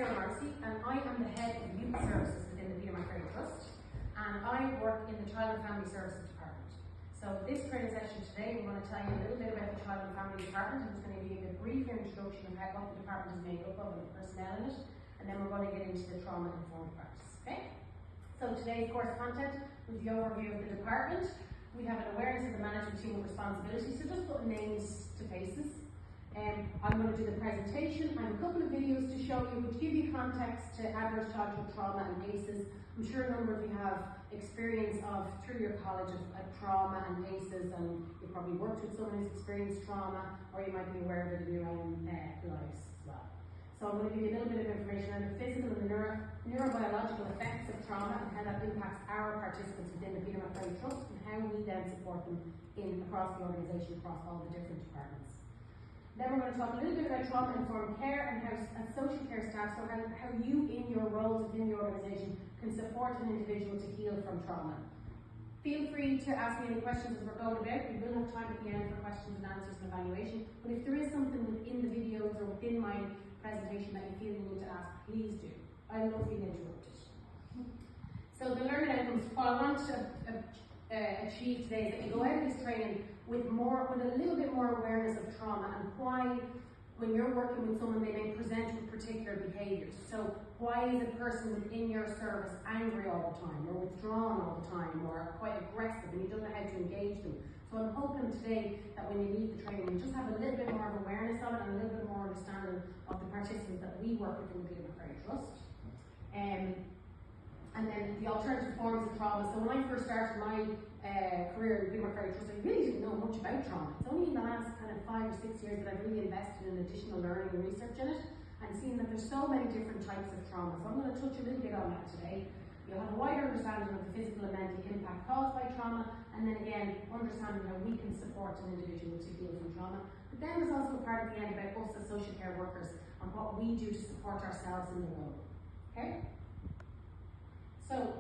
Sarah Morrissey, and I am the head of youth services within the Peter McCurry Trust, and I work in the Child and Family Services Department. So this training session today, we're going to tell you a little bit about the Child and Family Department. I'm just going to give you a brief introduction of what the department is made up of and the personnel in it, and then we're going to get into the trauma-informed practice. Okay? So today's course content was the overview of the department. We have an awareness of the management team with responsibility, so just putting names to faces. I'm going to do the presentation. I have a couple of videos to show you which give you context to adverse childhood trauma and ACEs. I'm sure a number of you have experience of, through your college, of trauma and ACEs, and you've probably worked with someone who's experienced trauma, or you might be aware of it in your own lives as well. So I'm going to give you a little bit of information on the physical and the neurobiological effects of trauma and how that impacts our participants within the Peter McCurry Trust, and how we then support them across the organisation, across all the different departments. Then we're going to talk a little bit about trauma-informed care and how, as social care staff, so how you, in your roles within the organisation, can support an individual to heal from trauma. Feel free to ask me any questions as we're going about. We will have time at the end for questions and answers and evaluation. But if there is something within the videos or within my presentation that you feel you need to ask, please do. I love being interrupted. So the learning outcomes, what I want to achieve today is that you go out of this training with a little bit more awareness of trauma and why, when you're working with someone, they may present with particular behaviours. So why is a person within your service angry all the time, or withdrawn all the time, or quite aggressive, and you don't know how to engage them? So I'm hoping today that when you leave the training, you just have a little bit more of awareness of it and a little bit more understanding of the participants that we work with in the Peter McCurry Trust. And then the alternative forms of trauma. So when I first started my career in the Peter McCurry Trust, I really didn't know much about trauma. It's only in the last kind of 5 or 6 years that I've really invested in additional learning and research in it, and seen that there's so many different types of trauma. So I'm going to touch a little bit on that today. You'll have a wider understanding of the physical and mental impact caused by trauma, and then again, understanding how we can support an individual to heal from trauma. But then there's also a part at the end about us as social care workers and what we do to support ourselves in the role. Okay? So,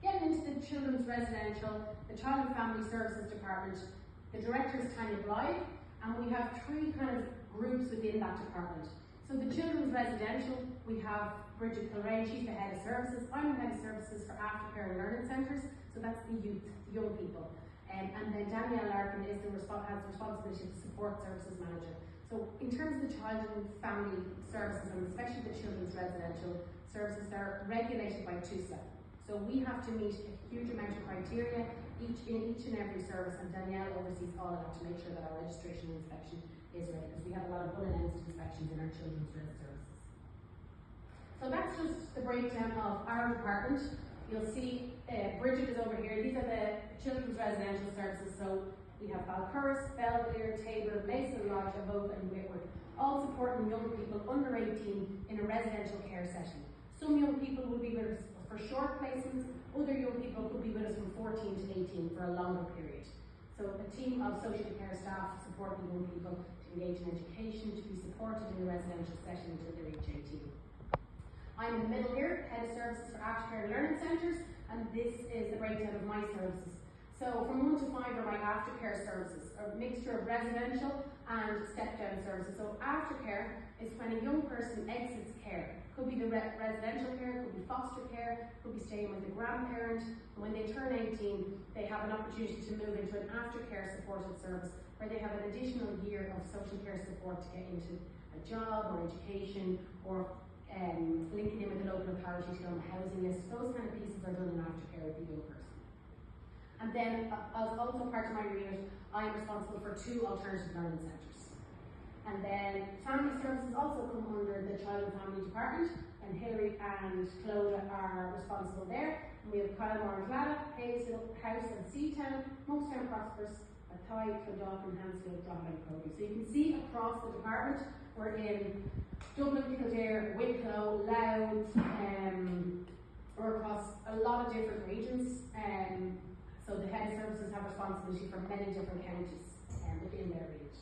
getting into the Children's Residential, the Child and Family Services Department, the director is Tanya Blythe, and we have 3 kind of groups within that department. So the Children's Residential, we have Bridget Kilrain, she's the head of services. I'm the head of services for aftercare and learning centres, so that's the youth, the young people. And then Danielle Larkin has the responsibility of support services manager. So in terms of the child and family services, and especially the children's residential services, they're regulated by TUSA. So we have to meet a huge amount of criteria in each and every service, and Danielle oversees all of that to make sure that our registration and inspection is ready, because we have a lot of unannounced inspections in our children's services. So that's just the breakdown of our department. You'll see Bridget is over here. These are the children's residential services. So we have Balcurris, Belvedere, Tabor, Mason Lodge, Avoca and Whitworth, all supporting young people under 18 in a residential care setting. Some young people will be with us for short placements, other young people could be with us from 14 to 18 for a longer period. So a team of social care staff supporting young people to engage in education, to be supported in the residential setting until they reach 18. I'm in the middle here, head of services for aftercare and learning centres, and this is the breakdown of my services. So from 1 to 5 are my aftercare services, a mixture of residential and step-down services. So aftercare is when a young person exits care. Could be the residential care, could be foster care, could be staying with a grandparent. And when they turn 18, they have an opportunity to move into an aftercare supported service where they have an additional year of social care support to get into a job or education, or linking in with the local authority to go on the housing list. Those kind of pieces are done in aftercare with the young person. And then, as also part of my remit, I am responsible for 2 alternative learning centres. And then family services also come under the Child and Family Department, and Hilary and Clodagh are responsible there. And we have Kylemore and Glada, Hazel, House and Seatown, Monkstown Prosperous, Athy, Clodagh, Hansfield, Drogheda and Crowley. So you can see across the department, we're in Dublin, Kildare, Wicklow, Louth, or across a lot of different regions. So the head of services have responsibility for many different counties within their region.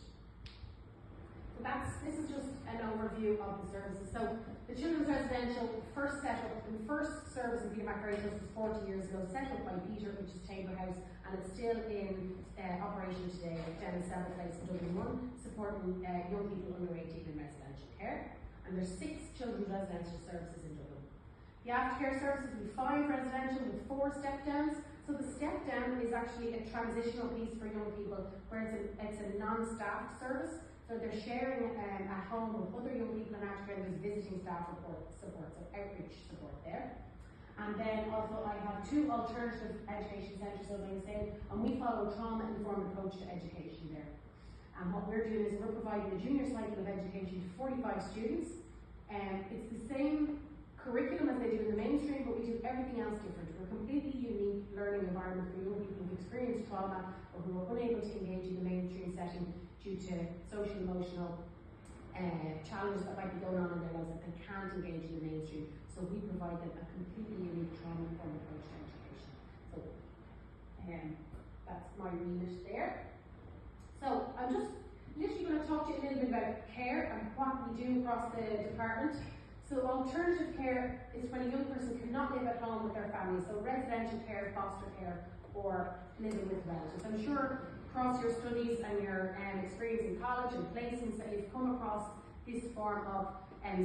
So this is just an overview of the services. So the children's residential first service in Peter McCurry Trust was 40 years ago, set up by Peter, which is Tabor House, and it's still in operation today down in South Place in Dublin 1, supporting young people under 18 in residential care. and there's 6 children's residential services in Dublin. The aftercare services will be 5 residential with 4 step downs. So the step down is actually a transitional piece for young people, where it's a non-staffed service. So they're sharing at home with other young people in aftercare, and there's visiting staff support, so outreach support there. And then also I have 2 alternative education centres, so I'm saying, and we follow a trauma-informed approach to education there. And what we're doing is we're providing a junior cycle of education to 45 students. It's the same curriculum as they do in the mainstream, but we do everything else different. We're a completely unique learning environment for young people who've experienced trauma or who are unable to engage in the mainstream setting due to social emotional challenges that might be going on in their lives that they can't engage in the mainstream. So we provide them a completely unique trauma-informed approach to education. So that's my remit there. So I'm just literally going to talk to you a little bit about care and what we do across the department. So alternative care is when a young person cannot live at home with their family. So residential care, foster care, or living with relatives. I'm sure across your studies and your experience in college and placements that you've come across this form of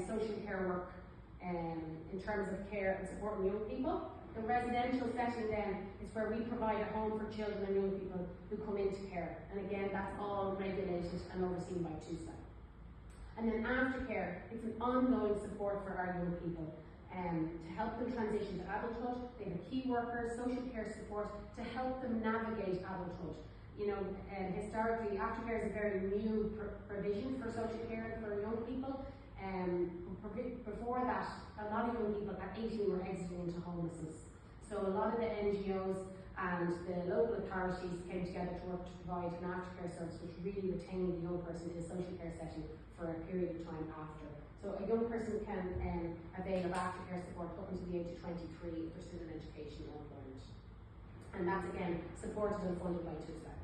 social care work in terms of care and supporting young people. The residential setting then is where we provide a home for children and young people who come into care. And again, that's all regulated and overseen by TUSA. And then aftercare, it's an ongoing support for our young people to help them transition to adulthood. They have key workers, social care support to help them navigate adulthood. You know, historically, aftercare is a very new provision for social care for young people. Before that, a lot of young people at 18 were exiting into homelessness. So a lot of the NGOs and the local authorities came together to work to provide an aftercare service which really retained the young person in a social care setting for a period of time after. So a young person can avail of aftercare support up until the age of 23 if they're still in education or employment. And that's again supported and funded by TUSA.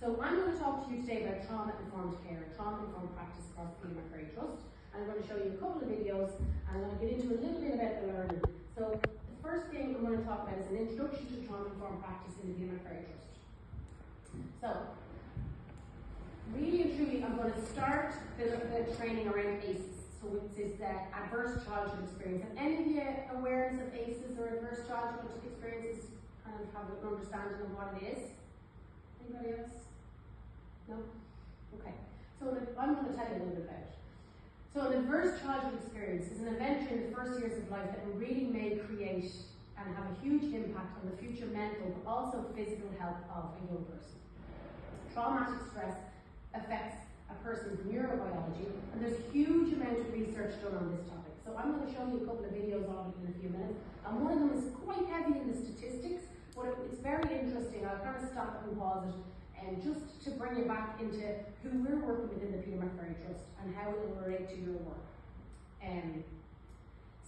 So I'm going to talk to you today about trauma-informed care, trauma-informed practice across the Peter McCurry Trust. I'm going to show you a couple of videos and I'm going to get into a little bit about the learning. So the first thing I'm going to talk about is an introduction to trauma-informed practice in the Peter McCurry Trust. So, really and truly, I'm going to start the training around ACEs, so which is adverse childhood experience. Have any of you awareness of ACEs or adverse childhood experiences? Kind of have an understanding of what it is? Anybody else? No? Okay. So I'm going to tell you a little bit about it. So an adverse childhood experience is an event during the first years of life that really may create and have a huge impact on the future mental but also physical health of a young person. Traumatic stress affects a person's neurobiology, and there's a huge amount of research done on this topic. So I'm going to show you a couple of videos on it in a few minutes, and one of them is quite heavy in the statistics, but it's very interesting. I'll kind of stop it and pause it, and just to bring you back into who we're working with in the Peter McCurry Trust and how it will relate to your work.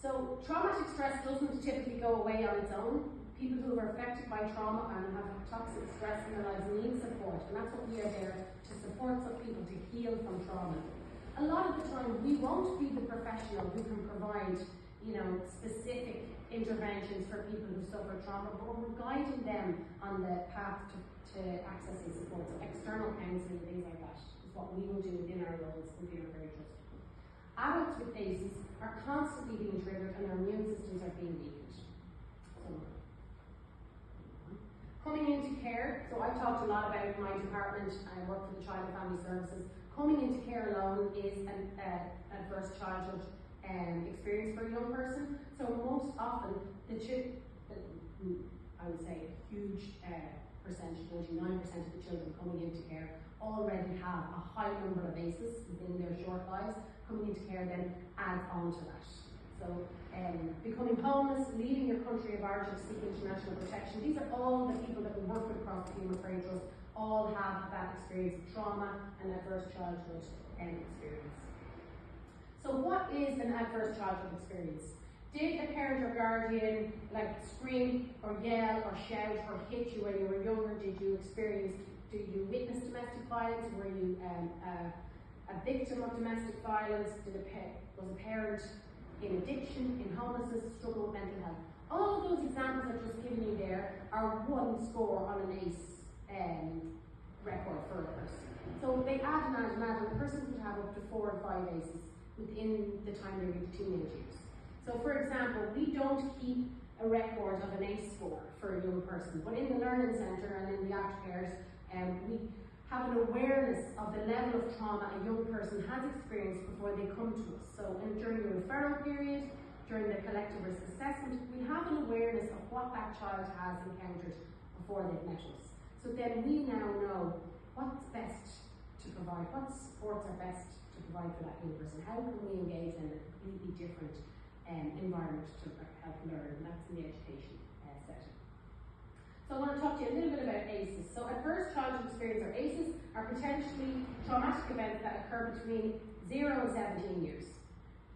So traumatic stress doesn't typically go away on its own. People who are affected by trauma and have toxic stress in their lives need support, and that's what we are there to support some people to heal from trauma. A lot of the time, we won't be the professional who can provide, specific interventions for people who suffer trauma, but we're guiding them on the path to accessing support. So external counselling and things like that is what we will do within our roles within our very trust. Adults with ACEs are constantly being triggered and their immune systems are being weakened. Coming into care, so I've talked a lot about my department, I work for the Child and Family Services. Coming into care alone is an adverse childhood experience for a young person. So most often, I would say a huge percentage, 99% of the children coming into care already have a high number of ACEs within their short lives. Coming into care then adds on to that. So becoming homeless, leaving your country of origin, seeking international protection, these are all the people that we work with across the Peter McCurry Trust, all have that experience of trauma and adverse childhood experience. So what is an adverse childhood experience? Did a parent or guardian scream or yell or shout or hit you when you were younger? Did you witness domestic violence? Were you a victim of domestic violence? Was a parent in addiction, in homelessness, struggle with mental health? All of those examples I've just given you there are one score on an ACE record for a person. So they add and add and add, and the person could have up to 4 or 5 ACEs. within the time they reach teenage years. So for example, we don't keep a record of an ACE score for a young person, but in the Learning Centre and in the aftercares, we have an awareness of the level of trauma a young person has experienced before they come to us. So during the referral period, during the collective risk assessment, we have an awareness of what that child has encountered before they've met us. So then we now know what's best to provide, what supports are best to provide for that young person. How can we engage in a completely different environment to help learn, and that's in the education setting. So I want to talk to you a little bit about ACEs. So adverse childhood experience, or ACEs, are potentially traumatic events that occur between 0 and 17 years.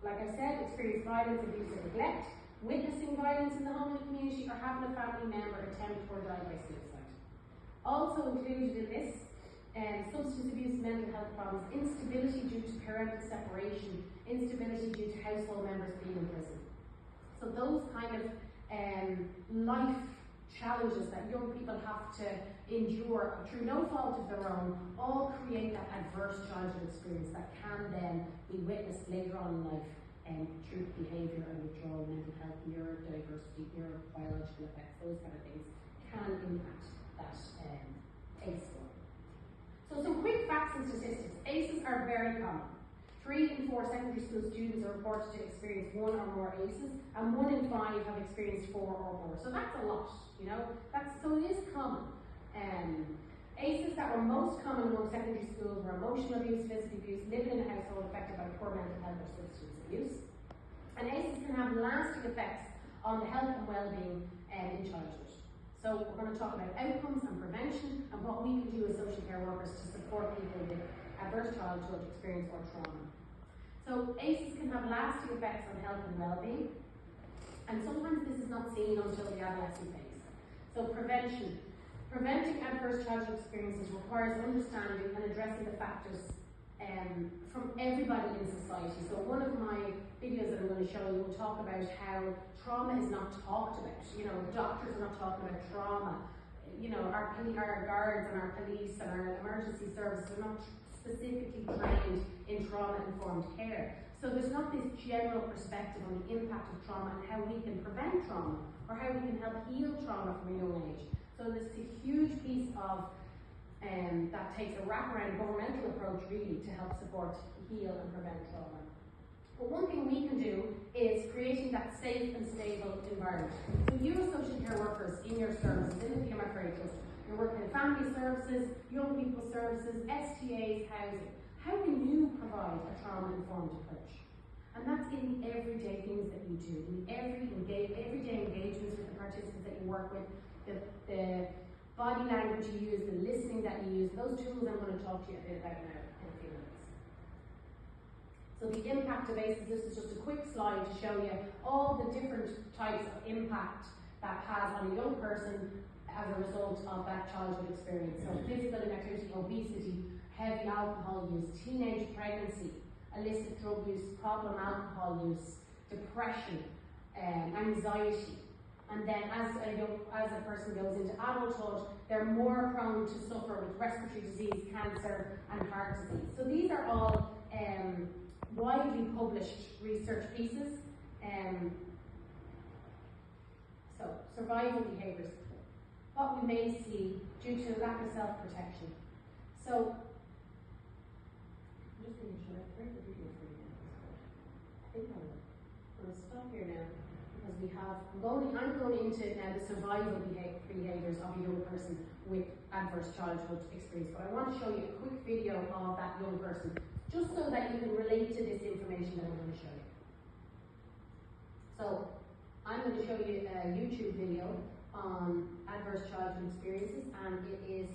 Like I said, experience violence, abuse, or neglect, witnessing violence in the home and community, or having a family member attempt or die by suicide. Also included in this, substance abuse, mental health problems, instability due to parental separation, instability due to household members being in prison. So those kind of life challenges that young people have to endure through no fault of their own all create that adverse childhood experience that can then be witnessed later on in life through behaviour and withdrawal, mental health, neurodiversity, neurobiological effects, those kind of things can impact that ACE score. So some quick facts and statistics. ACEs are very common. 3 in 4 secondary school students are reported to experience 1 or more ACEs, and 1 in 5 have experienced 4 or more. So that's a lot, you know. So it is common. ACEs that were most common among secondary schools were emotional abuse, physical abuse, living in a household affected by poor mental health or substance abuse. And ACEs can have lasting effects on the health and well-being in childhood. So we're going to talk about outcomes and prevention and what we can do as social care workers to support people with adverse childhood experience or trauma. So ACEs can have lasting effects on health and well-being, and sometimes this is not seen until the adolescent phase. So prevention. Preventing adverse childhood experiences requires understanding and addressing the factors from everybody in society. So one of my videos that I'm going to show you will talk about how trauma is not talked about. You know, doctors are not talking about trauma. You know, our guards and our police and our emergency services are not specifically trained in trauma-informed care. So there's not this general perspective on the impact of trauma and how we can prevent trauma or how we can help heal trauma from a young age. So this is a huge piece of that takes a wraparound governmental approach really to help support, heal and prevent trauma. But one thing we can do is creating that safe and stable environment. So you as social care workers in your services, in the PMFRA Trust, you're working in family services, young people services, STAs, housing. How can you provide a trauma-informed approach? And that's in the everyday things that you do, in everyday engagements with the participants that you work with, the body language you use, the listening that you use, those tools I'm going to talk to you a bit about now in a few minutes. So the impact of ACEs, this is just a quick slide to show you all the different types of impact that has on a young person as a result of that childhood experience. So physical inactivity, obesity, heavy alcohol use, teenage pregnancy, illicit drug use, problem alcohol use, depression, anxiety. And then as a person goes into adulthood, they're more prone to suffer with respiratory disease, cancer, and heart disease. So these are all widely published research pieces. So survival behaviours, what we may see due to lack of self-protection. So I'm just going to show the video for you now. I think I'm going to stop here now. I'm going into now the survival behaviours of a young person with adverse childhood experience, but I want to show you a quick video of that young person, just so that you can relate to this information that I'm going to show you. So, I'm going to show you a YouTube video on adverse childhood experiences, and it is